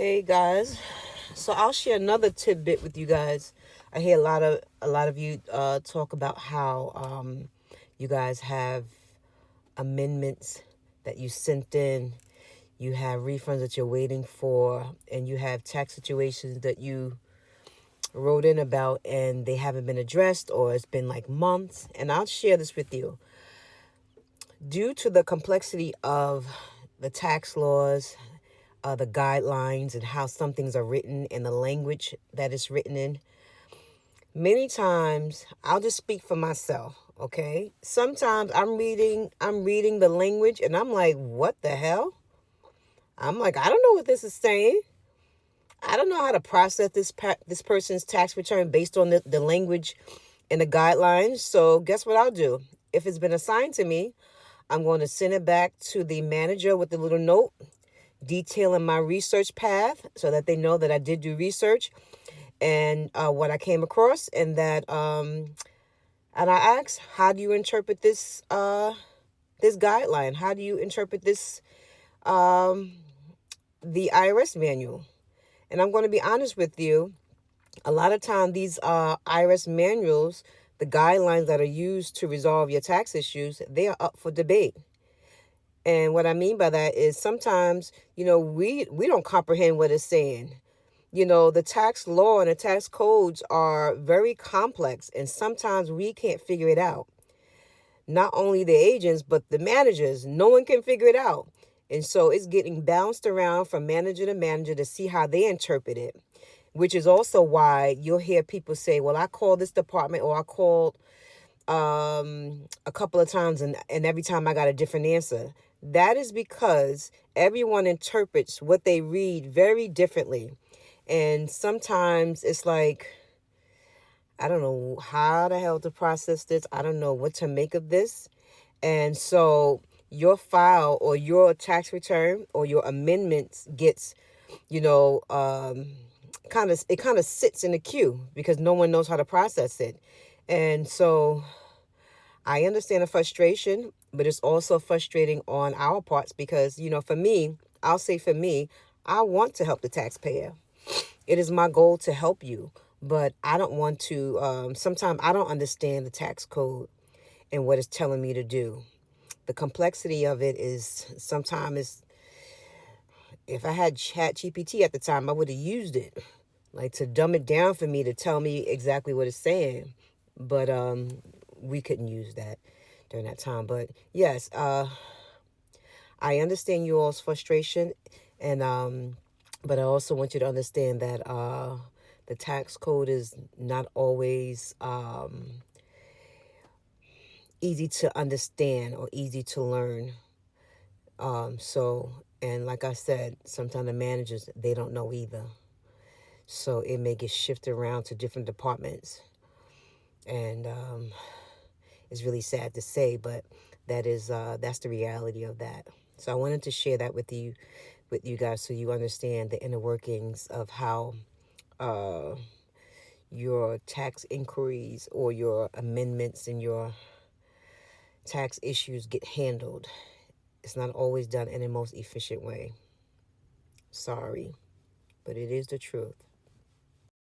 Hey guys, so I'll share another tidbit with you guys. I hear a lot of you talk about how you guys have amendments that you sent in, you have refunds that you're waiting for, and you have tax situations that you wrote in about and they haven't been addressed or it's been like months. And I'll share this with you. Due to the complexity of the tax laws, the guidelines, and how some things are written and the language that it's written in, many times I'll just speak for myself. Okay, sometimes I'm reading the language and I'm like, what the hell? I'm like, I don't know what this is saying. I don't know how to process this person's tax return based on the language and the guidelines. So guess what I'll do? If it's been assigned to me, I'm going to send it back to the manager with the little note detailing my research path so that they know that I did do research and what I came across, and I asked, how do you interpret this guideline? How do you interpret this the IRS manual? And I'm going to be honest with you. A lot of time, these IRS manuals, the guidelines that are used to resolve your tax issues, they are up for debate. And what I mean by that is sometimes, we don't comprehend what it's saying. The tax law and the tax codes are very complex, and sometimes we can't figure it out. Not only the agents, but the managers, no one can figure it out. And so it's getting bounced around from manager to manager to see how they interpret it, which is also why you'll hear people say, well, I called this department or I called a couple of times and every time I got a different answer. That is because everyone interprets what they read very differently. And sometimes it's like, I don't know how the hell to process this. I don't know what to make of this. And so your file or your tax return or your amendments gets, you know, kind of sits in the queue because no one knows how to process it. And so I understand the frustration, but it's also frustrating on our parts because, for me, I'll say for me, I want to help the taxpayer. It is my goal to help you, but I don't want to. Sometimes I don't understand the tax code and what it's telling me to do. The complexity of it is sometimes if I had Chat GPT at the time, I would have used it like to dumb it down for me to tell me exactly what it's saying. But we couldn't use that during that time. But yes, I understand you all's frustration, and but I also want you to understand that the tax code is not always easy to understand or easy to learn. And like I said, sometimes the managers, they don't know either. So it may get shifted around to different departments. And it's really sad to say, but that's the reality of that. So I wanted to share that with you guys so you understand the inner workings of how uh, your tax inquiries or your amendments and your tax issues get handled. It's not always done in the most efficient way. Sorry, but it is the truth.